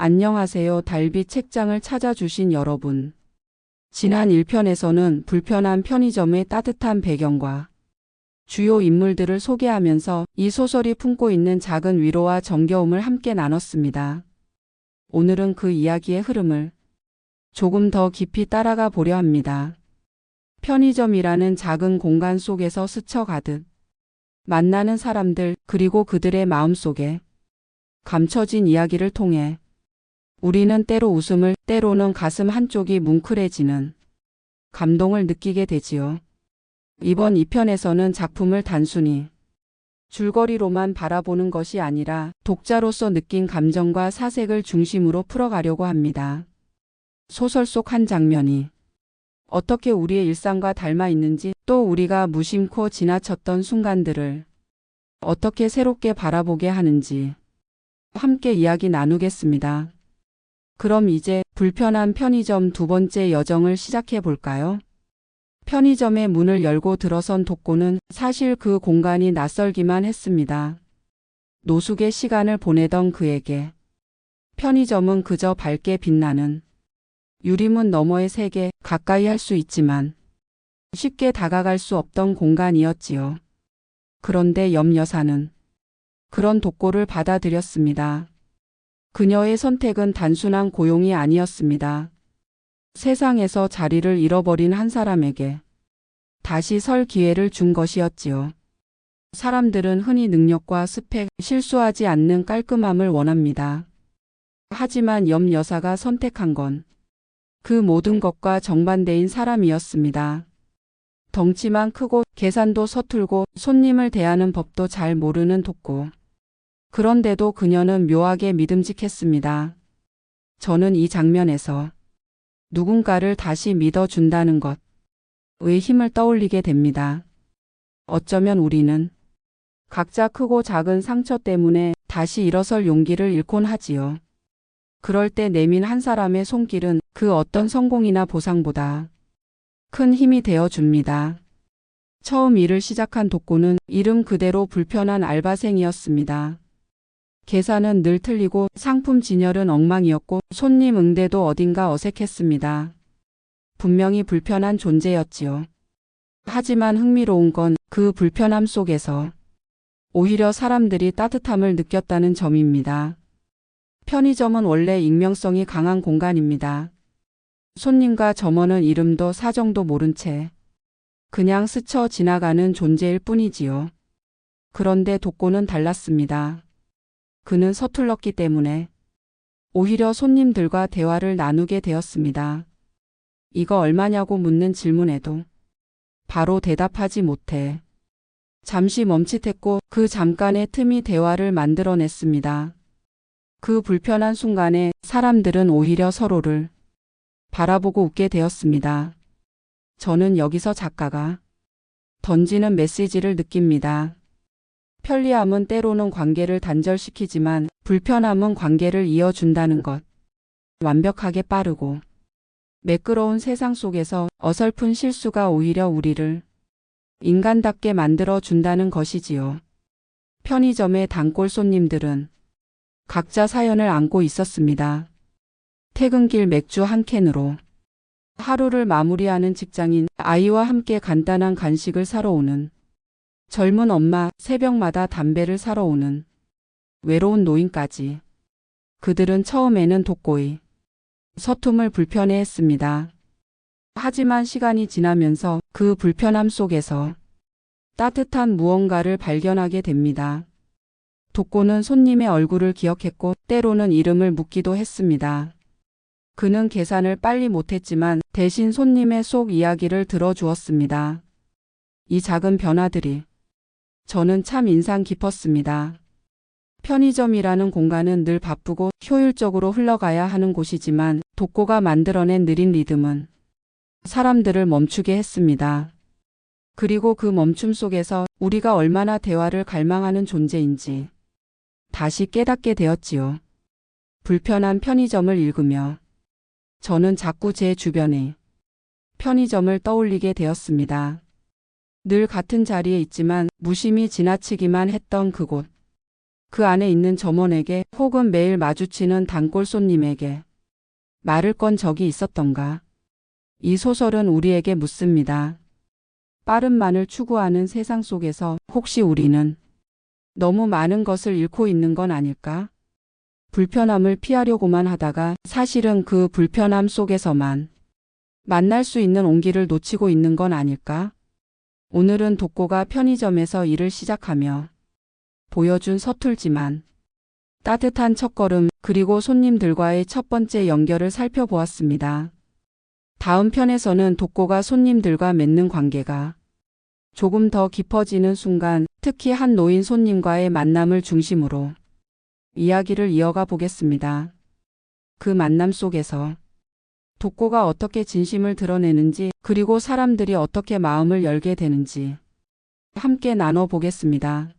안녕하세요. 달빛 책장을 찾아주신 여러분. 지난 1편에서는 불편한 편의점의 따뜻한 배경과 주요 인물들을 소개하면서 이 소설이 품고 있는 작은 위로와 정겨움을 함께 나눴습니다. 오늘은 그 이야기의 흐름을 조금 더 깊이 따라가 보려 합니다. 편의점이라는 작은 공간 속에서 스쳐가듯 만나는 사람들 그리고 그들의 마음속에 감춰진 이야기를 통해 우리는 때로 웃음을, 때로는 가슴 한쪽이 뭉클해지는 감동을 느끼게 되지요. 이번 2편에서는 작품을 단순히 줄거리로만 바라보는 것이 아니라 독자로서 느낀 감정과 사색을 중심으로 풀어가려고 합니다. 소설 속 한 장면이 어떻게 우리의 일상과 닮아 있는지, 또 우리가 무심코 지나쳤던 순간들을 어떻게 새롭게 바라보게 하는지 함께 이야기 나누겠습니다. 그럼 이제 불편한 편의점 두 번째 여정을 시작해 볼까요? 편의점의 문을 열고 들어선 독고는 사실 그 공간이 낯설기만 했습니다. 노숙의 시간을 보내던 그에게 편의점은 그저 밝게 빛나는 유리문 너머의 세계, 가까이 할 수 있지만 쉽게 다가갈 수 없던 공간이었지요. 그런데 염 여사는 그런 독고를 받아들였습니다. 그녀의 선택은 단순한 고용이 아니었습니다. 세상에서 자리를 잃어버린 한 사람에게 다시 설 기회를 준 것이었지요. 사람들은 흔히 능력과 스펙, 실수하지 않는 깔끔함을 원합니다. 하지만 염 여사가 선택한 건 그 모든 것과 정반대인 사람이었습니다. 덩치만 크고 계산도 서툴고 손님을 대하는 법도 잘 모르는 독고. 그런데도 그녀는 묘하게 믿음직했습니다. 저는 이 장면에서 누군가를 다시 믿어준다는 것의 힘을 떠올리게 됩니다. 어쩌면 우리는 각자 크고 작은 상처 때문에 다시 일어설 용기를 잃곤 하지요. 그럴 때 내민 한 사람의 손길은 그 어떤 성공이나 보상보다 큰 힘이 되어줍니다. 처음 일을 시작한 독고는 이름 그대로 불편한 알바생이었습니다. 계산은 늘 틀리고 상품 진열은 엉망이었고 손님 응대도 어딘가 어색했습니다. 분명히 불편한 존재였지요. 하지만 흥미로운 건 그 불편함 속에서 오히려 사람들이 따뜻함을 느꼈다는 점입니다. 편의점은 원래 익명성이 강한 공간입니다. 손님과 점원은 이름도 사정도 모른 채 그냥 스쳐 지나가는 존재일 뿐이지요. 그런데 독고는 달랐습니다. 그는 서툴렀기 때문에 오히려 손님들과 대화를 나누게 되었습니다. 이거 얼마냐고 묻는 질문에도 바로 대답하지 못해 잠시 멈칫했고 그 잠깐의 틈이 대화를 만들어냈습니다. 그 불편한 순간에 사람들은 오히려 서로를 바라보고 웃게 되었습니다. 저는 여기서 작가가 던지는 메시지를 느낍니다. 편리함은 때로는 관계를 단절시키지만 불편함은 관계를 이어준다는 것. 완벽하게 빠르고 매끄러운 세상 속에서 어설픈 실수가 오히려 우리를 인간답게 만들어준다는 것이지요. 편의점의 단골 손님들은 각자 사연을 안고 있었습니다. 퇴근길 맥주 한 캔으로 하루를 마무리하는 직장인, 아이와 함께 간단한 간식을 사러 오는 젊은 엄마, 새벽마다 담배를 사러 오는 외로운 노인까지. 그들은 처음에는 독고의 서툼을 불편해했습니다. 하지만 시간이 지나면서 그 불편함 속에서 따뜻한 무언가를 발견하게 됩니다. 독고는 손님의 얼굴을 기억했고 때로는 이름을 묻기도 했습니다. 그는 계산을 빨리 못했지만 대신 손님의 속 이야기를 들어주었습니다. 이 작은 변화들이 저는 참 인상 깊었습니다. 편의점이라는 공간은 늘 바쁘고 효율적으로 흘러가야 하는 곳이지만 독고가 만들어낸 느린 리듬은 사람들을 멈추게 했습니다. 그리고 그 멈춤 속에서 우리가 얼마나 대화를 갈망하는 존재인지 다시 깨닫게 되었지요. 불편한 편의점을 읽으며 저는 자꾸 제 주변의 편의점을 떠올리게 되었습니다. 늘 같은 자리에 있지만 무심히 지나치기만 했던 그곳. 그 안에 있는 점원에게 혹은 매일 마주치는 단골 손님에게 말을 건 적이 있었던가? 이 소설은 우리에게 묻습니다. 빠름만을 추구하는 세상 속에서 혹시 우리는 너무 많은 것을 잃고 있는 건 아닐까? 불편함을 피하려고만 하다가 사실은 그 불편함 속에서만 만날 수 있는 온기를 놓치고 있는 건 아닐까? 오늘은 독고가 편의점에서 일을 시작하며 보여준 서툴지만 따뜻한 첫걸음 그리고 손님들과의 첫 번째 연결을 살펴보았습니다. 다음 편에서는 독고가 손님들과 맺는 관계가 조금 더 깊어지는 순간, 특히 한 노인 손님과의 만남을 중심으로 이야기를 이어가 보겠습니다. 그 만남 속에서 독고가 어떻게 진심을 드러내는지, 그리고 사람들이 어떻게 마음을 열게 되는지 함께 나눠보겠습니다.